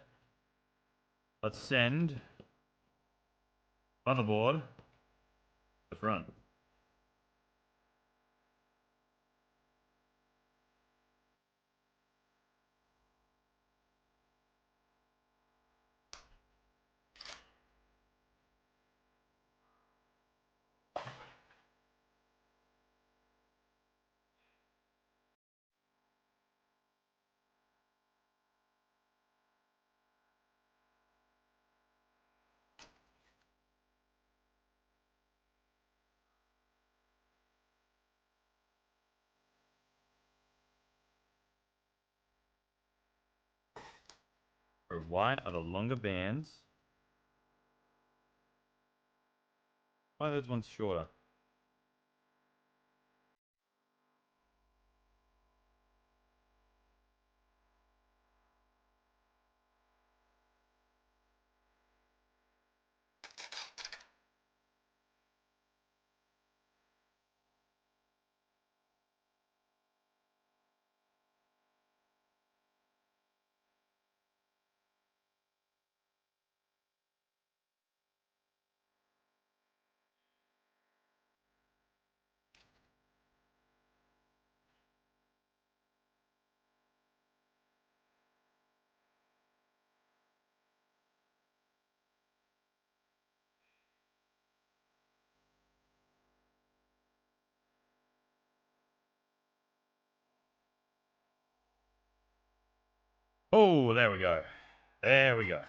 let's send motherboard to the front. Or why are the longer bands? Why are those ones shorter? Oh, there we go. There we go.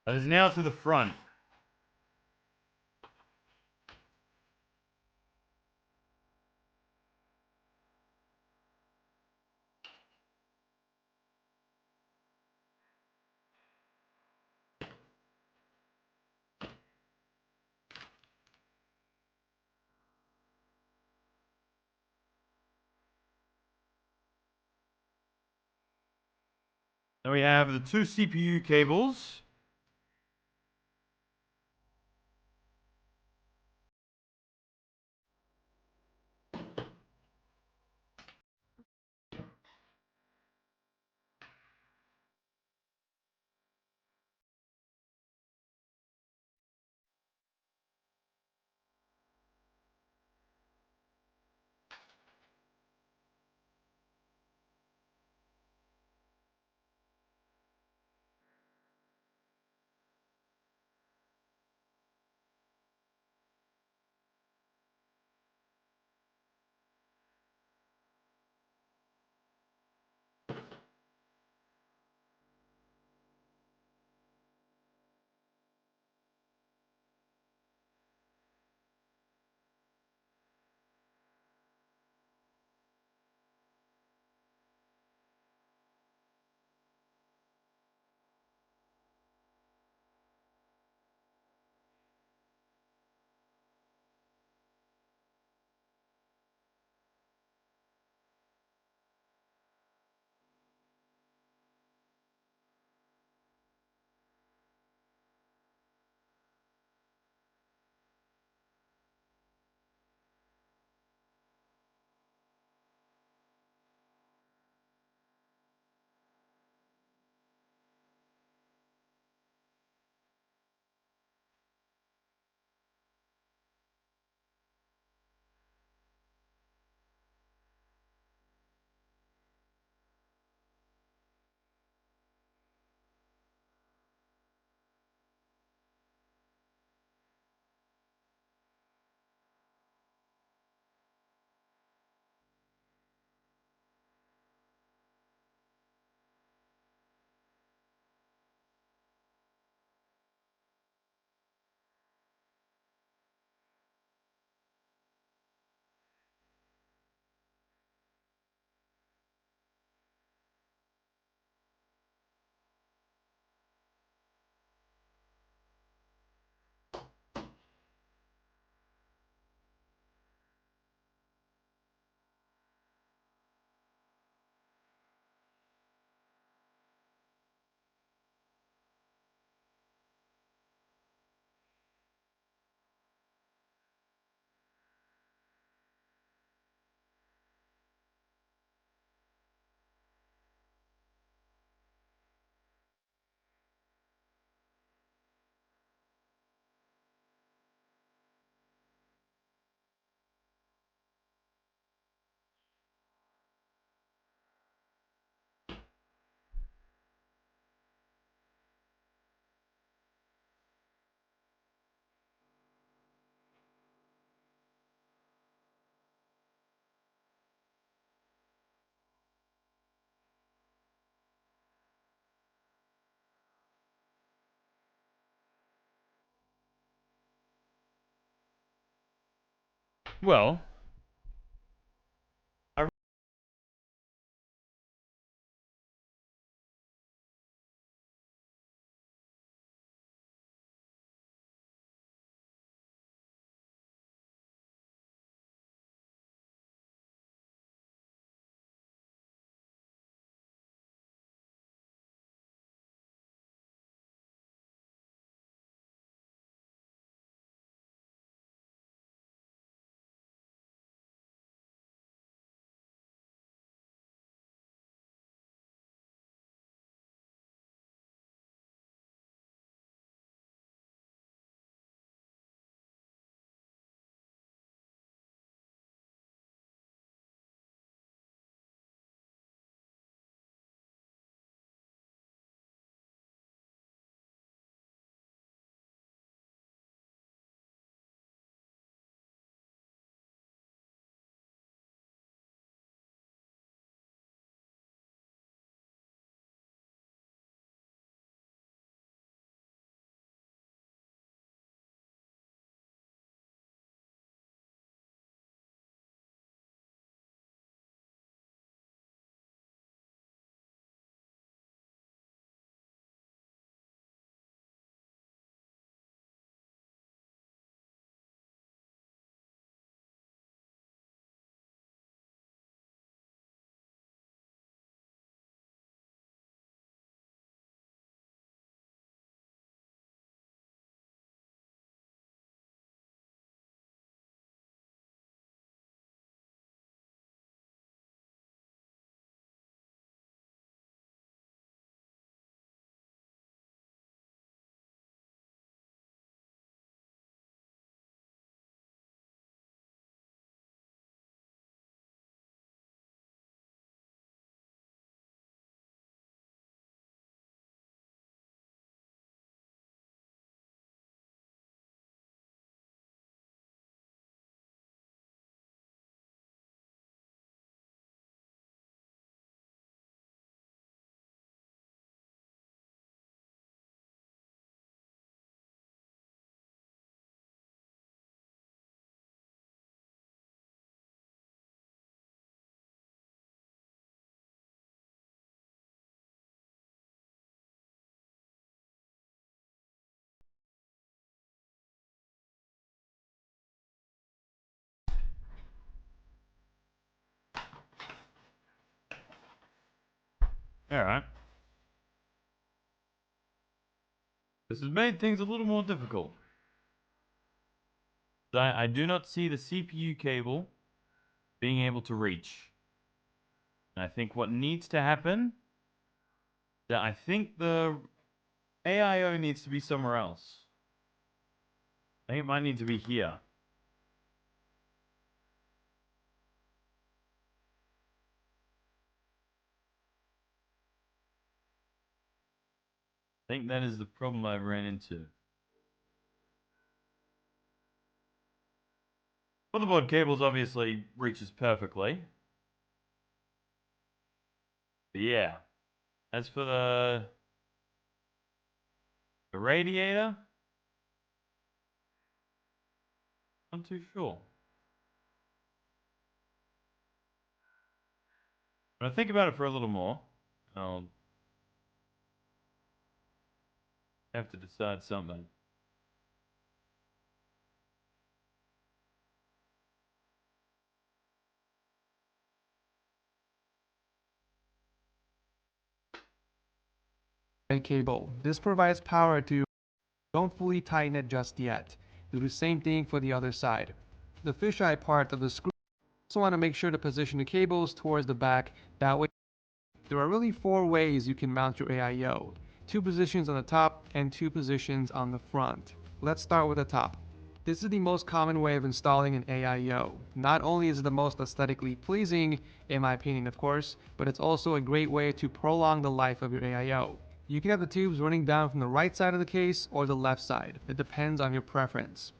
That is now to the front. Then we have the two CPU cables. Well, Alright. This has made things a little more difficult. I do not see the CPU cable being able to reach. And I think what needs to happen, that I think the AIO needs to be somewhere else. I think it might need to be here. I think that is the problem I ran into. Motherboard cables obviously reaches perfectly. But yeah. As for the radiator, I'm not too sure. When I think about it for a little more, I'll have to decide something. Cable. This provides power to, don't fully tighten it just yet. Do the same thing for the other side. The fisheye part of the screw, also want to make sure to position the cables towards the back, that way. There are really 4 ways you can mount your AIO. 2 positions on the top and 2 positions on the front. Let's start with the top. This is the most common way of installing an AIO. Not only is it the most aesthetically pleasing, in my opinion of course, but it's also a great way to prolong the life of your AIO. You can have the tubes running down from the right side of the case or the left side. It depends on your preference.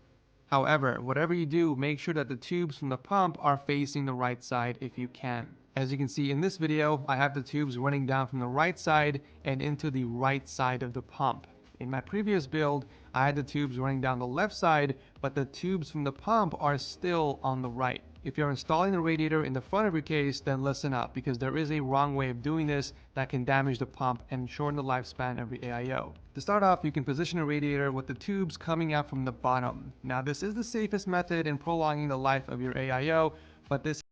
However, whatever you do, make sure that the tubes from the pump are facing the right side if you can. As you can see in this video, I have the tubes running down from the right side and into the right side of the pump. In my previous build, I had the tubes running down the left side, but the tubes from the pump are still on the right. If you're installing the radiator in the front of your case, then listen up, because there is a wrong way of doing this that can damage the pump and shorten the lifespan of your AIO. To start off, you can position a radiator with the tubes coming out from the bottom. Now this is the safest method in prolonging the life of your AIO, but this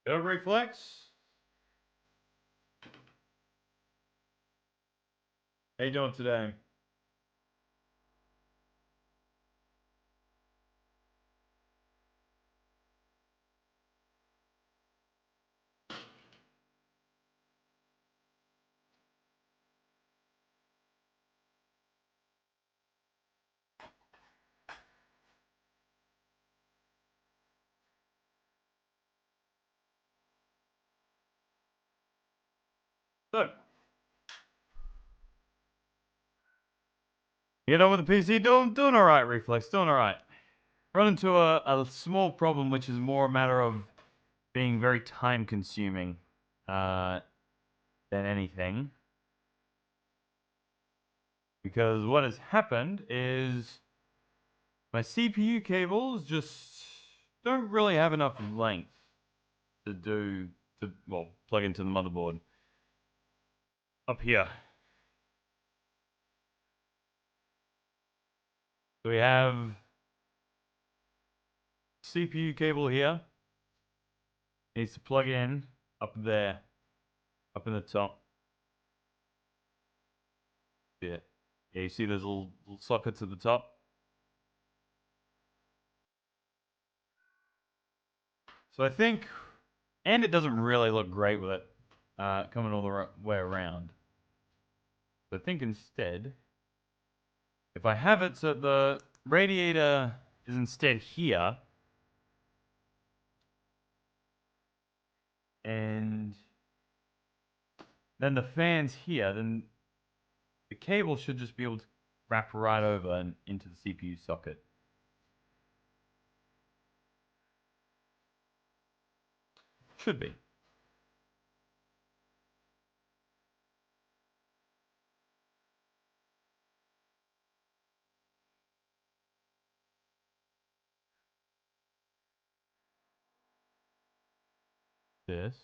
Go reflex. How you doing today? So, you know what the PC doing all right, reflex, doing all right. Run into a small problem, which is more a matter of being very time consuming than anything. Because what has happened is my CPU cables just don't really have enough length to plug into the motherboard. Up here. So we have CPU cable here. Needs to plug in up there. Up in the top. Yeah. Yeah, you see those little sockets at the top? So I think, and it doesn't really look great with it coming all the way around. So I think instead, if I have it so the radiator is instead here, and then the fan's here, then the cable should just be able to wrap right over and into the CPU socket. Should be. This.